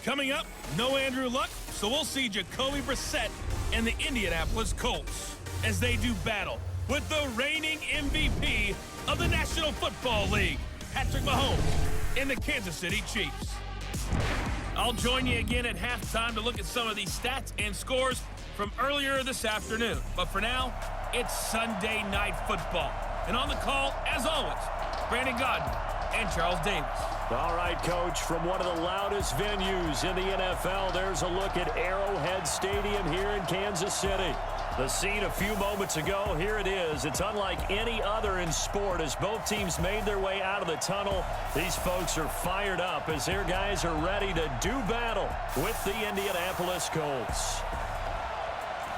Coming up, no Andrew Luck, so we'll see Jacoby Brissett and the Indianapolis Colts as they do battle with the reigning MVP of the National Football League, Patrick Mahomes, and the Kansas City Chiefs. I'll join you again at halftime to look at some of these stats and scores from earlier this afternoon. But for now, it's Sunday Night Football. And on the call, as always, Brandon Godden and Charles Davis. All right, Coach, from one of the loudest venues in the NFL, there's a look at Arrowhead Stadium here in Kansas City. The scene a few moments ago, here it is. It's unlike any other in sport as both teams made their way out of the tunnel. These folks are fired up as their guys are ready to do battle with the Indianapolis Colts.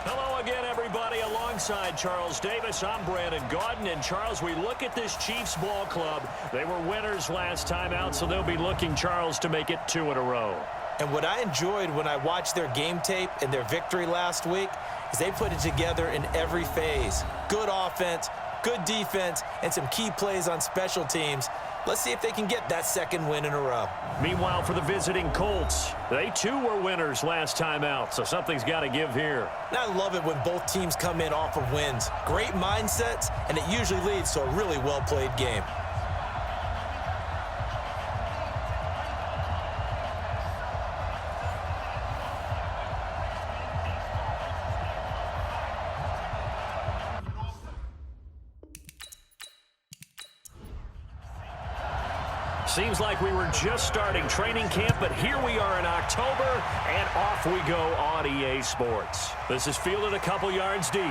Hello again, everybody. Alongside Charles Davis, I'm Brandon Godden. And Charles, we look at this Chiefs ball club. They were winners last time out, so they'll be looking, Charles, to make it 2 in a row. And what I enjoyed when I watched their game tape and their victory last week is they put it together in every phase. Good offense, good defense, and some key plays on special teams. Let's see if they can get that second win in a row. Meanwhile, for the visiting Colts, they too were winners last time out, so something's got to give here. And I love it when both teams come in off of wins. Great mindsets, and it usually leads to a really well-played game. Seems like we were just starting training camp, but here we are in October, and off we go on EA Sports. This is fielded a couple yards deep.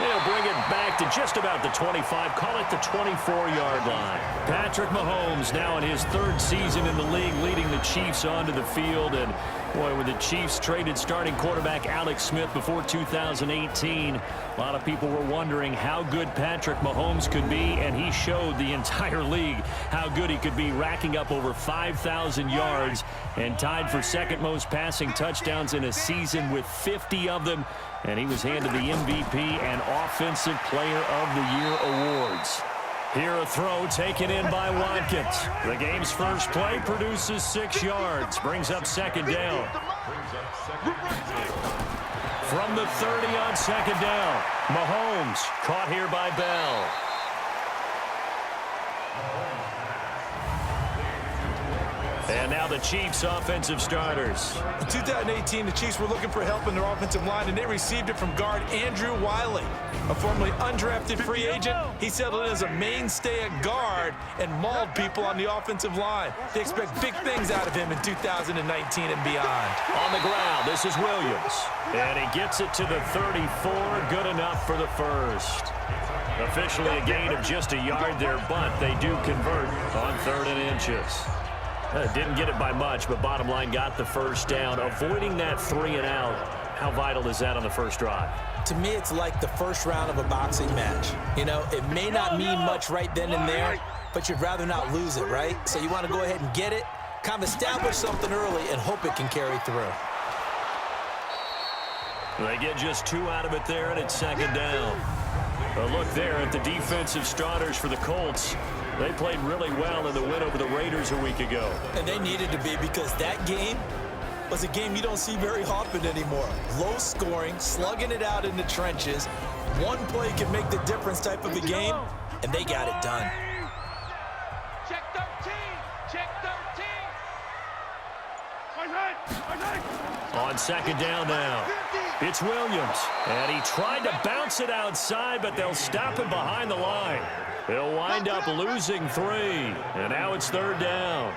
They'll bring it back to just about the 25, call it the 24-yard line. Patrick Mahomes now in his 3rd season in the league, leading the Chiefs onto the field. And, boy, when the Chiefs traded starting quarterback Alex Smith before 2018, a lot of people were wondering how good Patrick Mahomes could be, and he showed the entire league how good he could be, racking up over 5,000 yards and tied for second most passing touchdowns in a season with 50 of them. And he was handed the MVP and Offensive Player of the Year awards. Here a throw taken in by Watkins. The game's first play produces 6 yards. Brings up second down. From the 30 on second down. Mahomes caught here by Bell. And now the Chiefs offensive starters. In 2018, the Chiefs were looking for help in their offensive line, and they received it from guard Andrew Wiley, a formerly undrafted free agent. He settled in as a mainstay at guard and mauled people on the offensive line. They expect big things out of him in 2019 and beyond. On the ground, this is Williams. And he gets it to the 34, good enough for the first. Officially a gain of just a yard there, but they do convert on 3rd and inches. Didn't get it by much, but bottom line got the first down. Avoiding that 3 and out, how vital is that on the first drive? To me, it's like the first round of a boxing match. You know, it may not mean much right then and there, but you'd rather not lose it, right? So you want to go ahead and get it, kind of establish something early, and hope it can carry through. They get just 2 out of it there, and it's second down. A look there at the defensive starters for the Colts. They played really well in the win over the Raiders a week ago. And they needed to be, because that game was a game you don't see very often anymore. Low scoring, slugging it out in the trenches. One play can make the difference type of a game, and they got it done. Check 13. Check 13. On second down now, it's Williams. And he tried to bounce it outside, but they'll stop him behind the line. He'll wind up losing 3, and now it's 3rd down.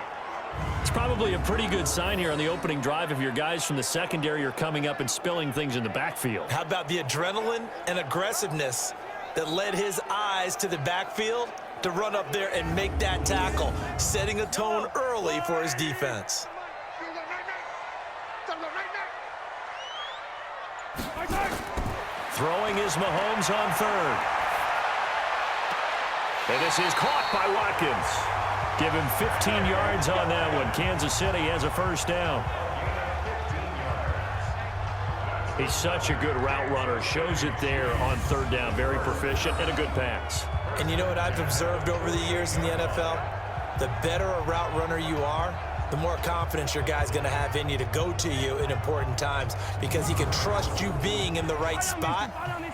It's probably a pretty good sign here on the opening drive if your guys from the secondary are coming up and spilling things in the backfield. How about the adrenaline and aggressiveness that led his eyes to the backfield to run up there and make that tackle, setting a tone early for his defense. Throwing is Mahomes on 3rd. And this is caught by Watkins. Give him 15 yards on that one. Kansas City has a first down. He's such a good route runner. Shows it there on 3rd down. Very proficient and a good pass. And you know what I've observed over the years in the NFL? The better a route runner you are, the more confidence your guy's going to have in you to go to you in important times because he can trust you being in the right spot,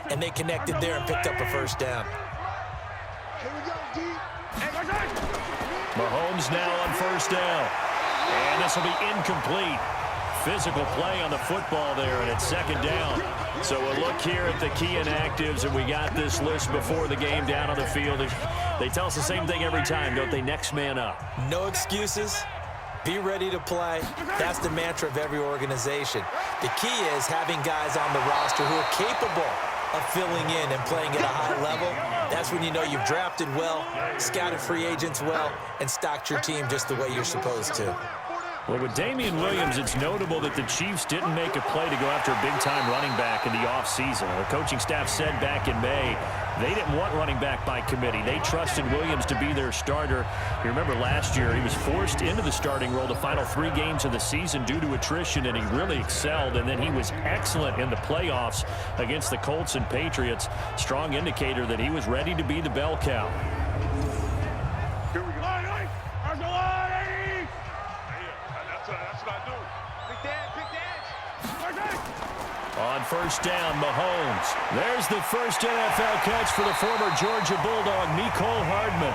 and they connected there and picked up a first down. Mahomes now on first down. And this will be incomplete. Physical play on the football there, and it's second down. So we'll look here at the key inactives, and we got this list before the game down on the field. They tell us the same thing every time, don't they? Next man up. No excuses. Be ready to play. That's the mantra of every organization. The key is having guys on the roster who are capable of filling in and playing at a high level. That's when you know you've drafted well, scouted free agents well, and stocked your team just the way you're supposed to. Well, with Damian Williams, it's notable that the Chiefs didn't make a play to go after a big-time running back in the offseason. The coaching staff said back in May they didn't want running back by committee. They trusted Williams to be their starter. You remember last year he was forced into the starting role the final 3 games of the season due to attrition, and he really excelled. And then he was excellent in the playoffs against the Colts and Patriots. Strong indicator that he was ready to be the bell cow. Here we go. That's what I do. Big dance. On first down, Mahomes. There's the first NFL catch for the former Georgia Bulldog, Mecole Hardman.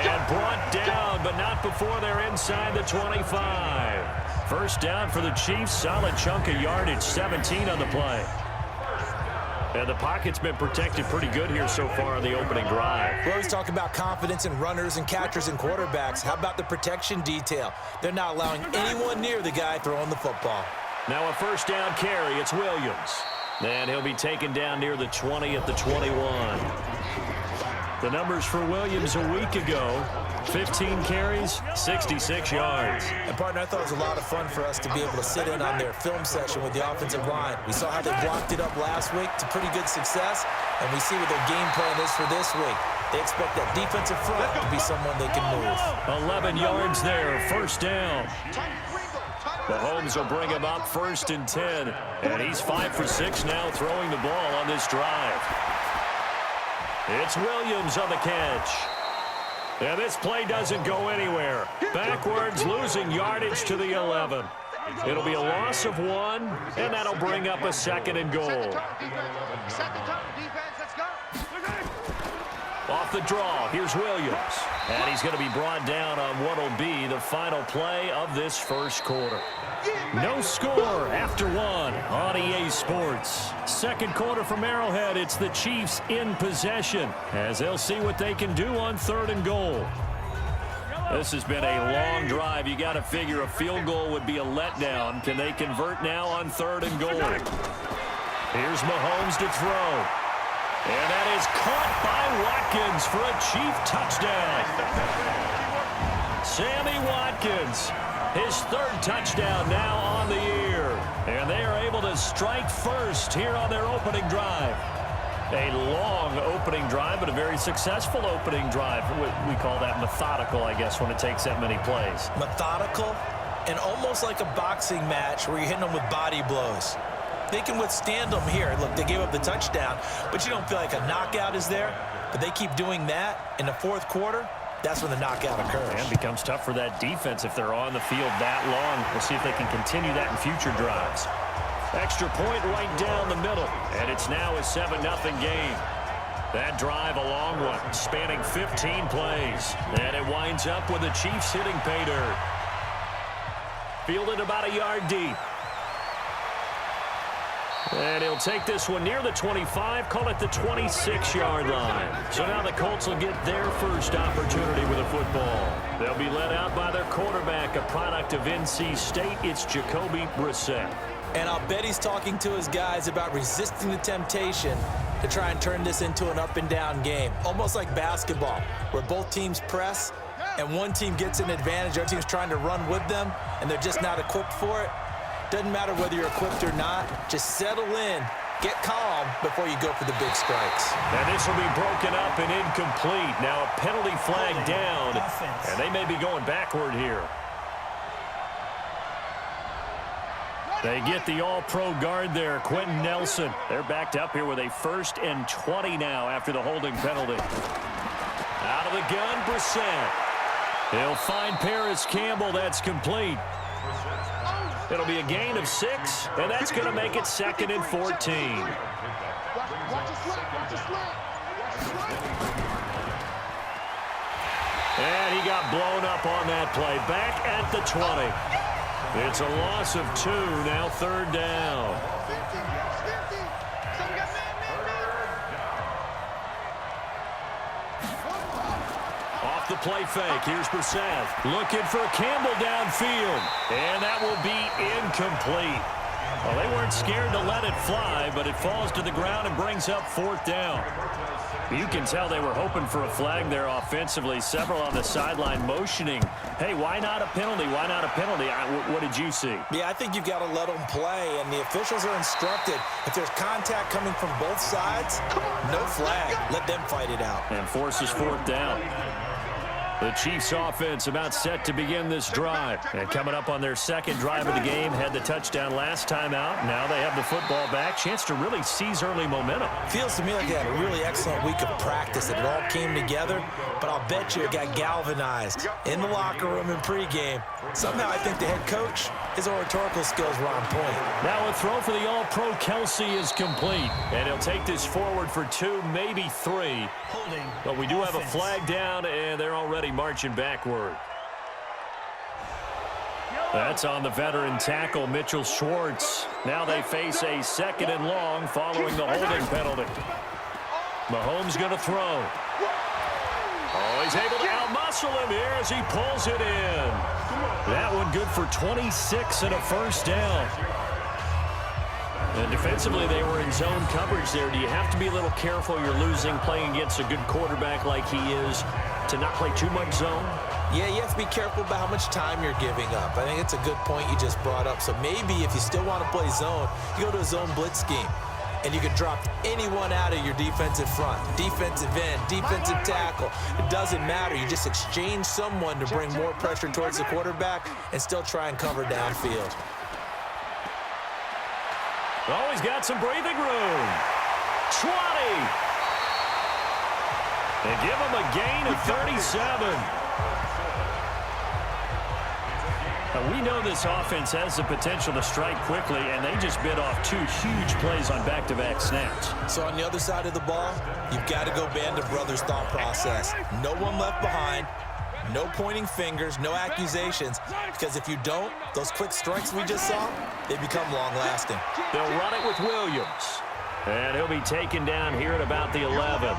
And brought down, but not before they're inside the 25. First down for the Chiefs. Solid chunk of yardage, 17 on the play. And the pocket's been protected pretty good here so far on the opening drive. We always talk about confidence in runners and catchers and quarterbacks. How about the protection detail? They're not allowing anyone near the guy throwing the football. Now a first down carry. It's Williams. And he'll be taken down near the 20 at the 21. The numbers for Williams a week ago: 15 carries, 66 yards. And, partner, I thought it was a lot of fun for us to be able to sit in on their film session with the offensive line. We saw how they blocked it up last week to pretty good success, and we see what their game plan is for this week. They expect that defensive front to be someone they can move. 11 yards there, first down. Mahomes will bring him up first and 10, and he's 5 for 6 now throwing the ball on this drive. It's Williams on the catch. And this play doesn't go anywhere. Backwards, losing yardage to the 11. It'll be a loss of 1, and that'll bring up a second and goal. Off the draw, here's Williams. And he's going to be brought down on what will be the final play of this first quarter. No score after 1 on EA Sports. Second quarter from Arrowhead. It's the Chiefs in possession as they'll see what they can do on 3rd and goal. This has been a long drive. You got to figure a field goal would be a letdown. Can they convert now on 3rd and goal? Here's Mahomes to throw. And that is caught by Watkins for a Chief touchdown. Sammy Watkins, his 3rd touchdown now on the year. And they are able to strike first here on their opening drive. A long opening drive, but a very successful opening drive. We call that methodical, I guess, when it takes that many plays. Methodical and almost like a boxing match where you're hitting them with body blows. They can withstand them here. Look, they gave up the touchdown, but you don't feel like a knockout is there. But they keep doing that in the 4th quarter. That's when the knockout occurs. And it becomes tough for that defense if they're on the field that long. We'll see if they can continue that in future drives. Extra point right down the middle. And it's now a 7-0 game. That drive a long one, spanning 15 plays. And it winds up with the Chiefs hitting pay dirt. Fielded about a yard deep. And he'll take this one near the 25, call it the 26-yard line. So now the Colts will get their first opportunity with a football. They'll be led out by their quarterback, a product of NC State. It's Jacoby Brissett. And I'll bet he's talking to his guys about resisting the temptation to try and turn this into an up-and-down game. Almost like basketball, where both teams press, and one team gets an advantage, the other team's trying to run with them, and they're just not equipped for it. Doesn't matter whether you're equipped or not. Just settle in, get calm before you go for the big strikes. And this will be broken up and incomplete. Now a penalty flag down, and they may be going backward here. They get the all-pro guard there, Quentin Nelson. They're backed up here with a 1st and 20 now after the holding penalty. Out of the gun, Brissett. He'll find Paris Campbell. That's complete. It'll be a gain of 6, and that's going to make it 2nd and 14. Watch the slap. Watch the slap. And he got blown up on that play. Back at the 20. It's a loss of 2, now 3rd down. Off the play fake, here's Brissett. Looking for Campbell downfield. And that will be incomplete. Well, they weren't scared to let it fly, but it falls to the ground and brings up 4th down. You can tell they were hoping for a flag there offensively. Several on the sideline motioning, hey, why not a penalty? Why not a penalty? What did you see? Yeah, I think you've got to let them play, and the officials are instructed. If there's contact coming from both sides, no flag. Let them fight it out. And forces 4th down. The Chiefs offense about set to begin this drive. And coming up on their 2nd drive of the game, had the touchdown last time out. Now they have the football back. Chance to really seize early momentum. Feels to me like they had a really excellent week of practice. It all came together, but I'll bet you it got galvanized in the locker room in pregame. Somehow I think the head coach, his oratorical skills were on point. Now a throw for the All-Pro Kelsey is complete. And he'll take this forward for 2, maybe 3. But we do have a flag down, and they're already marching backward. That's on the veteran tackle, Mitchell Schwartz. Now they face a 2nd and long following the holding penalty. Mahomes going to throw. Oh, he's able to outmuscle him here as he pulls it in. That one good for 26 and a 1st down. And defensively, they were in zone coverage there. Do you have to be a little careful? You're losing, playing against a good quarterback like he is, to not play too much zone? Yeah, you have to be careful about how much time you're giving up. I think it's a good point you just brought up. So maybe if you still want to play zone, you go to a zone blitz scheme. And you can drop anyone out of your defensive front, defensive end, defensive tackle. It doesn't matter. You just exchange someone to bring more pressure towards the quarterback and still try and cover downfield. Oh, he's got some breathing room. 20. And give him a gain of 37. Now, we know this offense has the potential to strike quickly, and they just bit off 2 huge plays on back-to-back snaps. So on the other side of the ball, you've got to go band of brothers thought process. No one left behind. No pointing fingers, no accusations, because if you don't, those quick strikes we just saw, they become long-lasting. They'll run it with Williams. And he'll be taken down here at about the 11.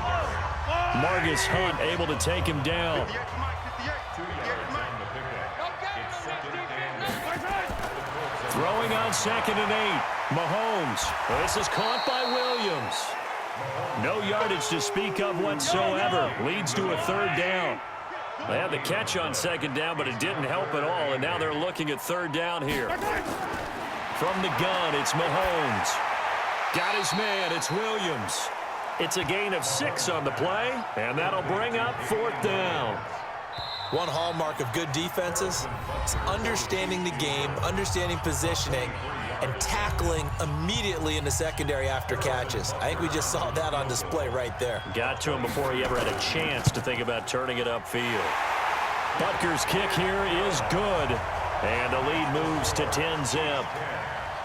Margus Hunt able to take him down. Throwing on 2nd and 8. Mahomes. This is caught by Williams. No yardage to speak of whatsoever. Leads to a 3rd down. They had the catch on 2nd down, but it didn't help at all, and now they're looking at 3rd down here. From the gun, it's Mahomes. Got his man, it's Williams. It's a gain of 6 on the play, and that'll bring up 4th down. One hallmark of good defenses is understanding the game, understanding positioning, and tackling immediately in the secondary after catches. I think we just saw that on display right there. Got to him before he ever had a chance to think about turning it upfield. Butker's kick here is good, and the lead moves to 10-zip.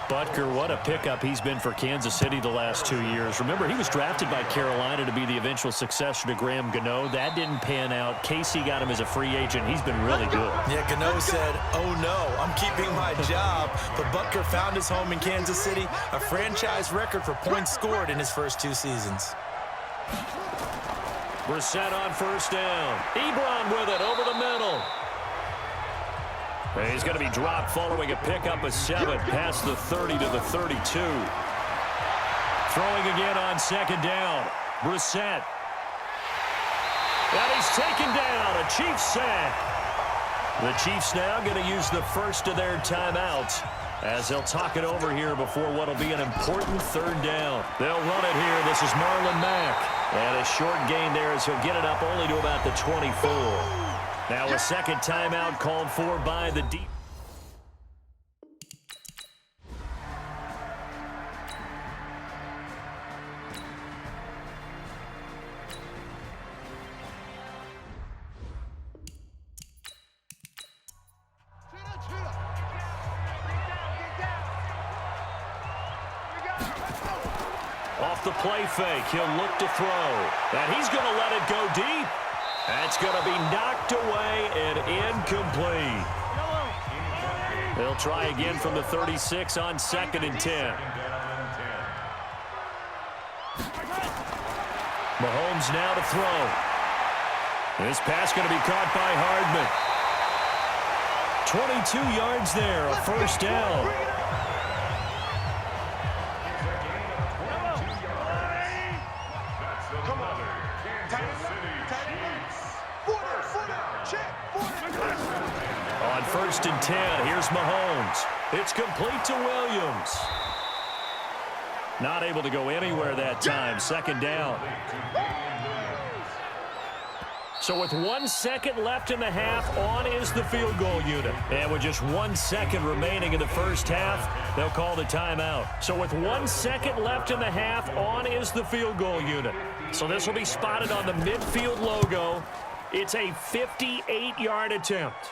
Butker, what a pickup he's been for Kansas City the last 2 years. Remember, he was drafted by Carolina to be the eventual successor to Graham Gano. That didn't pan out. Casey got him as a free agent. He's been really good. Yeah, Gano said, oh no, I'm keeping my job. But Butker found his home in Kansas City, a franchise record for points scored in his first 2 seasons. Brissett on 1st down. Ebron with it over the middle. And he's going to be dropped following a pickup of 7 past the 30 to the 32. Throwing again on 2nd down. Brissett. And he's taken down. A Chiefs sack. The Chiefs now going to use the first of their timeouts as they'll talk it over here before what will be an important 3rd down. They'll run it here. This is Marlon Mack. And a short gain there as he'll get it up only to about the 24. Now a 2nd timeout called for by the deep. Off the play fake, he'll look to throw. And he's going to let it go deep. That's going to be knocked away and incomplete. They'll try again from the 36 on 2nd and 10. Mahomes now to throw. This pass going to be caught by Hardman. 22 yards there, a first down. On 1st and 10, here's Mahomes. It's complete to Williams. Not able to go anywhere that time. 2nd down. So with 1 second left in the half, on is the field goal unit. And with just 1 second remaining in the first half, they'll call the timeout. So with 1 second left in the half, on is the field goal unit. So this will be spotted on the midfield logo. It's a 58-yard attempt.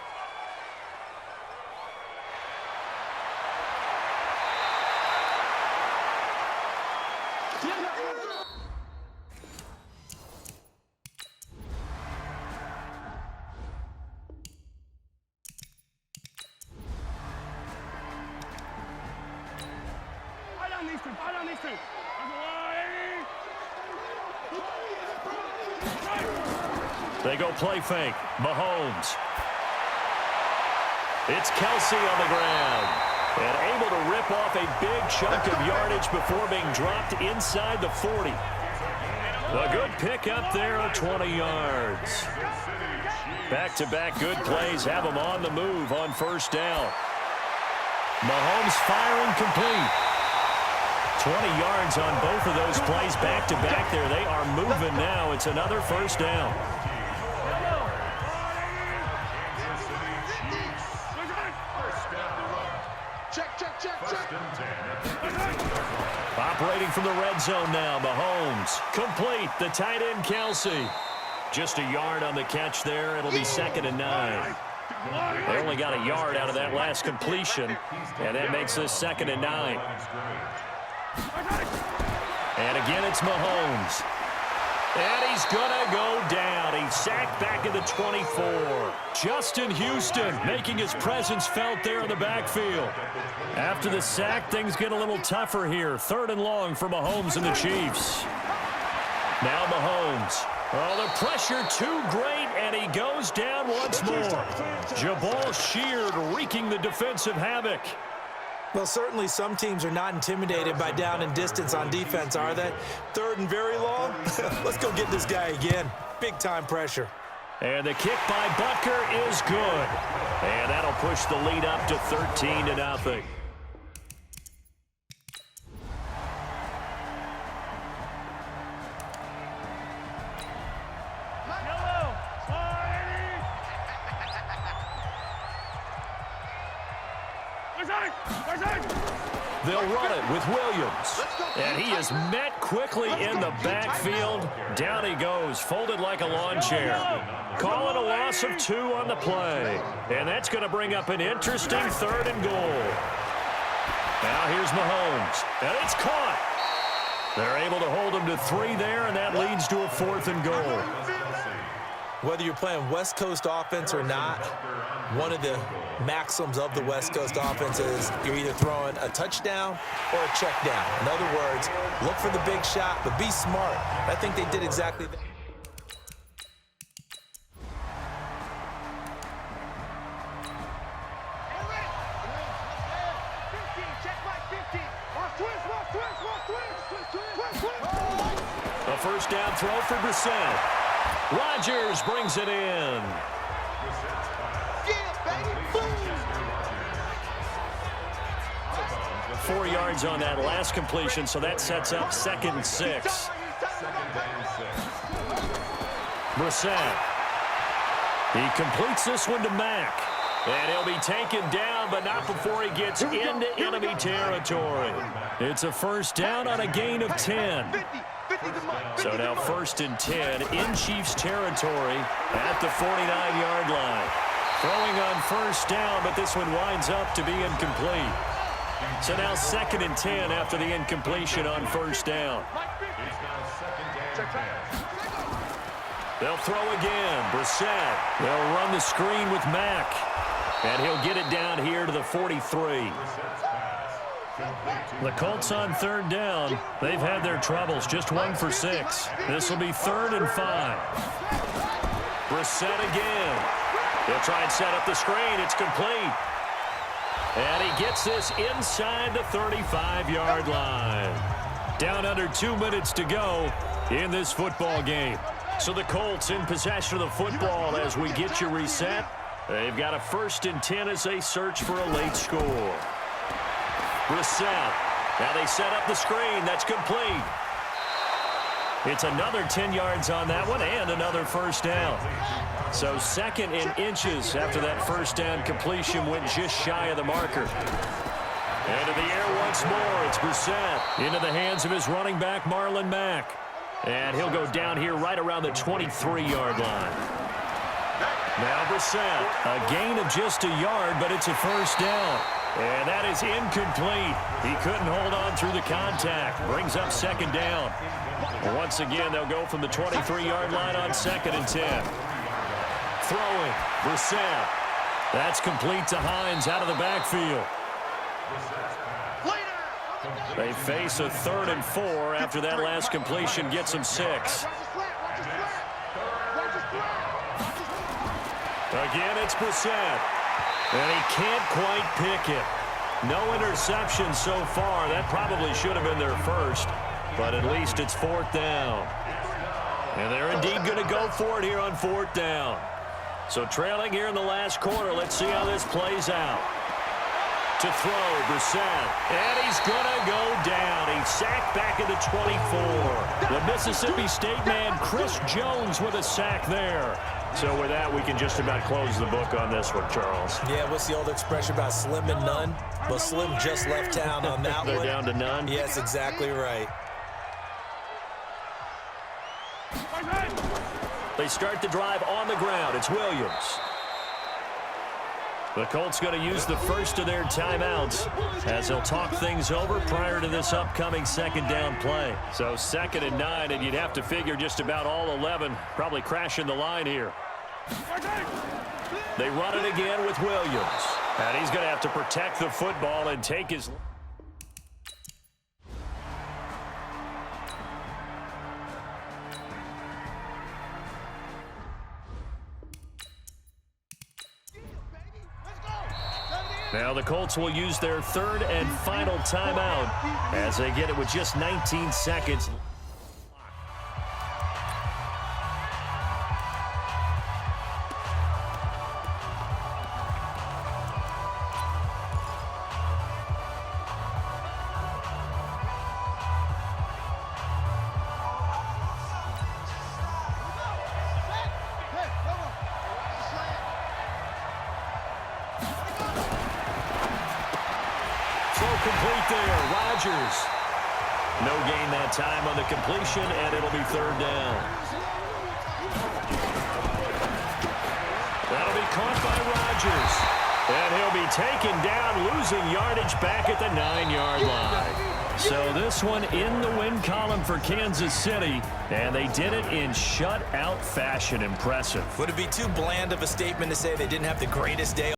They go play fake. Mahomes. It's Kelsey on the ground. And able to rip off a big chunk of yardage before being dropped inside the 40. A good pick up there of 20 yards. Back-to-back good plays have him on the move on 1st down. Mahomes firing complete. 20 yards on both of those plays back-to-back there. They are moving now. It's another 1st down. Operating from the red zone now, Mahomes. Complete, the tight end, Kelsey. Just a yard on the catch there. It'll be 2nd and 9. They only got a yard out of that last completion, and that makes this 2nd and 9. And again, it's Mahomes. And he's going to go down. He's sacked back at the 24. Justin Houston making his presence felt there in the backfield. After the sack, things get a little tougher here. 3rd and long for Mahomes and the Chiefs. Now Mahomes. Oh, the pressure too great, and he goes down once more. Jabal Sheard wreaking the defensive havoc. Well, certainly some teams are not intimidated by down and distance on defense, are they? 3rd and very long? Let's go get this guy again. Big-time pressure. And the kick by Butker is good. And that'll push the lead up to 13-0. They'll run it with Williams. And he is met quickly in the backfield. Down he goes, folded like a lawn chair. Calling a loss of 2 on the play. And that's going to bring up an interesting 3rd and goal. Now here's Mahomes. And it's caught. They're able to hold him to 3 there, and that leads to a 4th and goal. Whether you're playing West Coast offense or not, one of the maxims of the West Coast offense is you're either throwing a touchdown or a check down. In other words, look for the big shot, but be smart. I think they did exactly that. A 1st down throw for Brissett. Rodgers brings it in. 4 yards on that last completion, so that sets up 2nd and 6. Brissett. He completes this one to Mack. And he'll be taken down, but not before he gets into enemy territory. It's a 1st down on a gain of 10. So now 1st and 10 in Chiefs territory at the 49-yard line. Throwing on 1st down, but this one winds up to be incomplete. So now 2nd and 10 after the incompletion on 1st down. They'll throw again. Brissett. They'll run the screen with Mack. And he'll get it down here to the 43. The Colts on 3rd down. They've had their troubles. Just 1 for 6. This will be 3rd and 5. Brissett again. He'll try and set up the screen. It's complete. And he gets this inside the 35-yard line. Down under 2 minutes to go in this football game. So the Colts in possession of the football as we get you reset. They've got a 1st and 10 as they search for a late score. Brissett. Now they set up the screen. That's complete. It's another 10 yards on that one and another 1st down. So 2nd and inches after that 1st down completion went just shy of the marker. Into the air once more. It's Brissett into the hands of his running back, Marlon Mack. And he'll go down here right around the 23-yard line. Now Brissett. A gain of just a yard, but it's a 1st down. And that is incomplete. He couldn't hold on through the contact. Brings up 2nd down. Once again, they'll go from the 23-yard line on 2nd and 10. Throwing. Brissett. That's complete to Hines out of the backfield. They face a 3rd and 4 after that last completion gets them 6. Again, it's Brissett. And he can't quite pick it. No interception so far. That probably should have been their first. But at least it's 4th down. And they're indeed going to go for it here on 4th down. So trailing here in the last quarter. Let's see how this plays out. To throw, Brissett. And he's going to go down. He's sacked back at the 24. The Mississippi State man, Chris Jones, with a sack there. So with that, we can just about close the book on this one, Charles. Yeah, what's the old expression about slim and none? Well, Slim just left town on that They're one. down to none? Yes, exactly right. They start the drive on the ground. It's Williams. The Colts going to use the first of their timeouts as they'll talk things over prior to this upcoming 2nd down play. So 2nd and 9, and you'd have to figure just about all 11 probably crashing the line here. They run it again with Williams. And he's going to have to protect the football and take his... Now the Colts will use their 3rd and final timeout as they get it with just 19 seconds. Complete there. Rodgers. No gain that time on the completion, and it'll be 3rd down. That'll be caught by Rodgers. And he'll be taken down, losing yardage back at the 9-yard line. So this one in the win column for Kansas City, and they did it in shutout fashion. Impressive. Would it be too bland of a statement to say they didn't have the greatest day